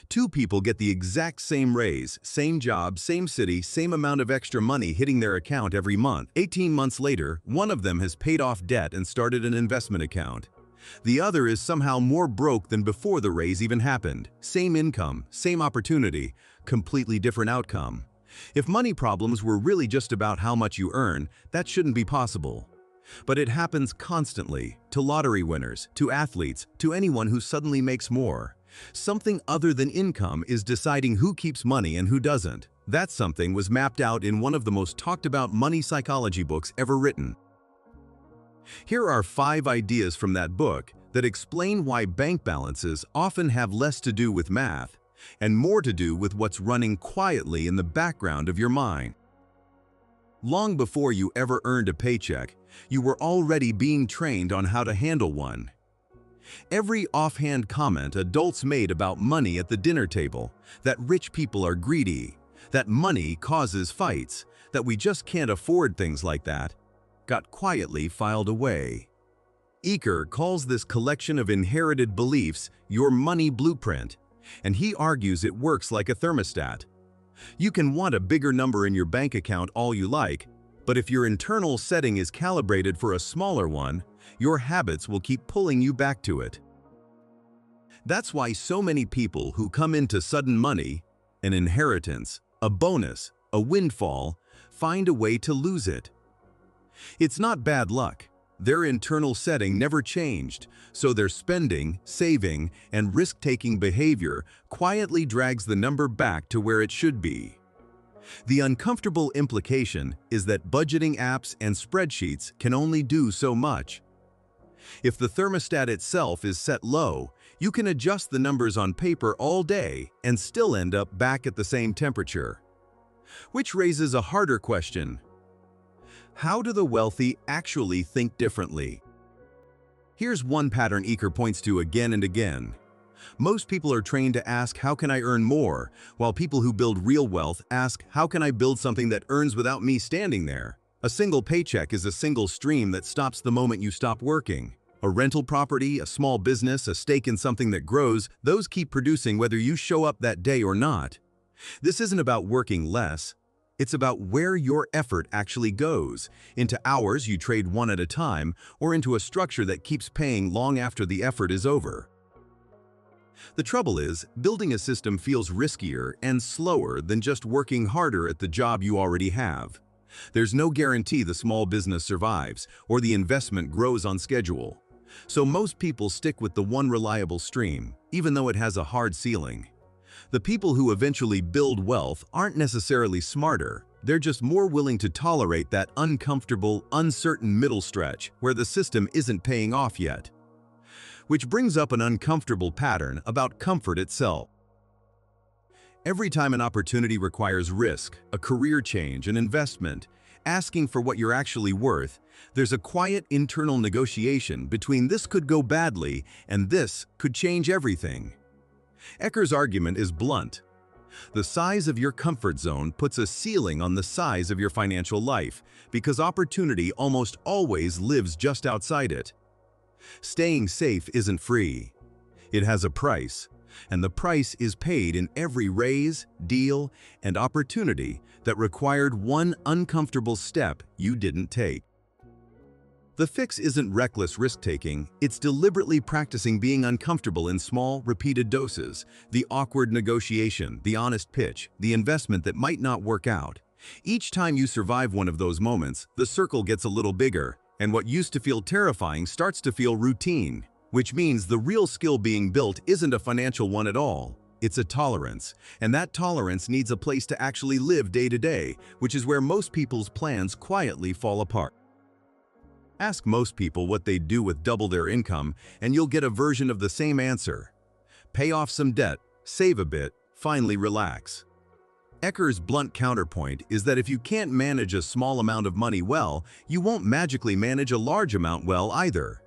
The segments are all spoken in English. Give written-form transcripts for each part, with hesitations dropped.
Two people get the exact same raise, same job, same city, same amount of extra money hitting their account every month. 18 months later, one of them has paid off debt and started an investment account. The other is somehow more broke than before the raise even happened. Same income, same opportunity, completely different outcome. If money problems were really just about how much you earn, that shouldn't be possible. But it happens constantly, to lottery winners, to athletes, to anyone who suddenly makes more. Something other than income is deciding who keeps money and who doesn't. That something was mapped out in one of the most talked about money psychology books ever written. Here are 5 ideas from that book that explain why bank balances often have less to do with math and more to do with what's running quietly in the background of your mind. Long before you ever earned a paycheck, you were already being trained on how to handle one. Every offhand comment adults made about money at the dinner table, that rich people are greedy, that money causes fights, that we just can't afford things like that, got quietly filed away. Eker calls this collection of inherited beliefs your money blueprint, and he argues it works like a thermostat. You can want a bigger number in your bank account all you like, but if your internal setting is calibrated for a smaller one, your habits will keep pulling you back to it. That's why so many people who come into sudden money, an inheritance, a bonus, a windfall, find a way to lose it. It's not bad luck. Their internal setting never changed, so their spending, saving, and risk-taking behavior quietly drags the number back to where it should be. The uncomfortable implication is that budgeting apps and spreadsheets can only do so much. If the thermostat itself is set low, you can adjust the numbers on paper all day and still end up back at the same temperature. Which raises a harder question. How do the wealthy actually think differently? Here's one pattern Eker points to again and again. Most people are trained to ask, how can I earn more? While people who build real wealth ask, how can I build something that earns without me standing there? A single paycheck is a single stream that stops the moment you stop working. A rental property, a small business, a stake in something that grows, those keep producing whether you show up that day or not. This isn't about working less. It's about where your effort actually goes, into hours you trade one at a time, or into a structure that keeps paying long after the effort is over. The trouble is, building a system feels riskier and slower than just working harder at the job you already have. There's no guarantee the small business survives or the investment grows on schedule. So most people stick with the one reliable stream, even though it has a hard ceiling. The people who eventually build wealth aren't necessarily smarter, they're just more willing to tolerate that uncomfortable, uncertain middle stretch where the system isn't paying off yet. Which brings up an uncomfortable pattern about comfort itself. Every time an opportunity requires risk, a career change, an investment, asking for what you're actually worth, there's a quiet internal negotiation between this could go badly and this could change everything. Eker's argument is blunt. The size of your comfort zone puts a ceiling on the size of your financial life because opportunity almost always lives just outside it. Staying safe isn't free. It has a price, and the price is paid in every raise, deal, and opportunity that required one uncomfortable step you didn't take. The fix isn't reckless risk-taking, it's deliberately practicing being uncomfortable in small, repeated doses, the awkward negotiation, the honest pitch, the investment that might not work out. Each time you survive one of those moments, the circle gets a little bigger, and what used to feel terrifying starts to feel routine, which means the real skill being built isn't a financial one at all. It's a tolerance, and that tolerance needs a place to actually live day to day, which is where most people's plans quietly fall apart. Ask most people what they'd do with double their income, and you'll get a version of the same answer. Pay off some debt, save a bit, finally relax. Eker's blunt counterpoint is that if you can't manage a small amount of money well, you won't magically manage a large amount well either.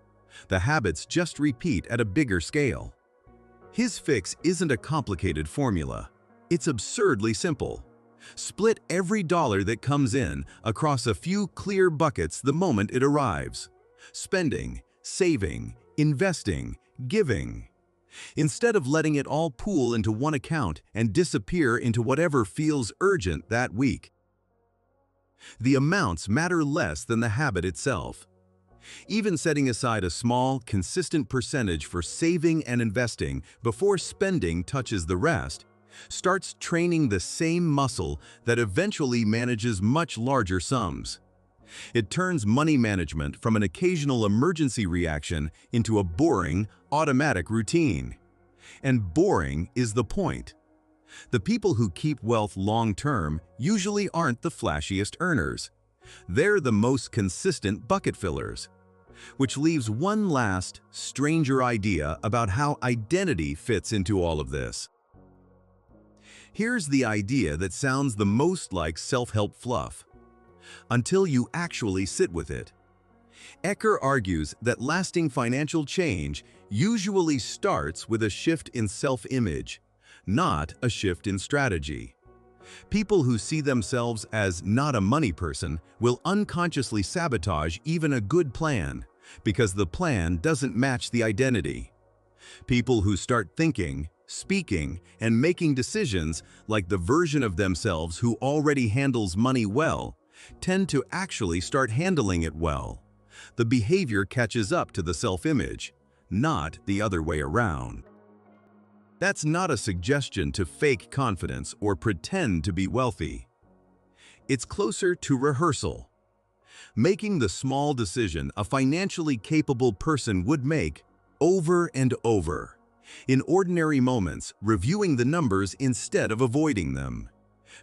The habits just repeat at a bigger scale. His fix isn't a complicated formula. It's absurdly simple. Split every dollar that comes in across a few clear buckets the moment it arrives. Spending, saving, investing, giving. instead of letting it all pool into one account and disappear into whatever feels urgent that week. The amounts matter less than the habit itself. Even setting aside a small, consistent percentage for saving and investing before spending touches the rest starts training the same muscle that eventually manages much larger sums. It turns money management from an occasional emergency reaction into a boring, automatic routine. And boring is the point. The people who keep wealth long-term usually aren't the flashiest earners. They're the most consistent bucket fillers. Which leaves one last, stranger idea about how identity fits into all of this. Here's the idea that sounds the most like self-help fluff, until you actually sit with it. Eker argues that lasting financial change usually starts with a shift in self-image, not a shift in strategy. People who see themselves as not a money person will unconsciously sabotage even a good plan because the plan doesn't match the identity. People who start thinking, speaking, and making decisions like the version of themselves who already handles money well tend to actually start handling it well. The behavior catches up to the self-image, not the other way around. That's not a suggestion to fake confidence or pretend to be wealthy. It's closer to rehearsal. Making the small decision a financially capable person would make over and over. In ordinary moments, reviewing the numbers instead of avoiding them.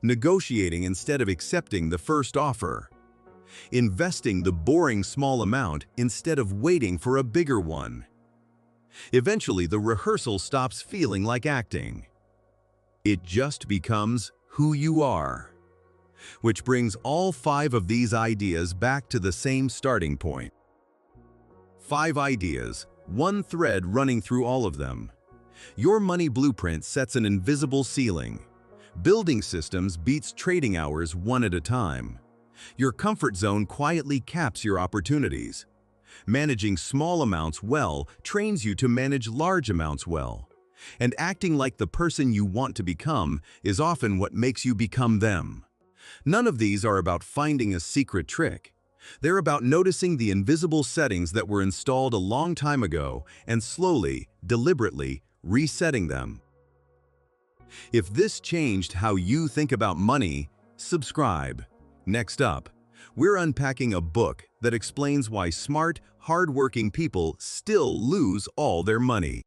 Negotiating instead of accepting the first offer. Investing the boring small amount instead of waiting for a bigger one. Eventually, the rehearsal stops feeling like acting. It just becomes who you are. Which brings all 5 of these ideas back to the same starting point. 5 ideas, one thread running through all of them. Your money blueprint sets an invisible ceiling. Building systems beats trading hours one at a time. Your comfort zone quietly caps your opportunities. Managing small amounts well trains you to manage large amounts well. And acting like the person you want to become is often what makes you become them. None of these are about finding a secret trick. They're about noticing the invisible settings that were installed a long time ago and slowly, deliberately resetting them. If this changed how you think about money, subscribe. Next up, we're unpacking a book that explains why smart, hard-working people still lose all their money.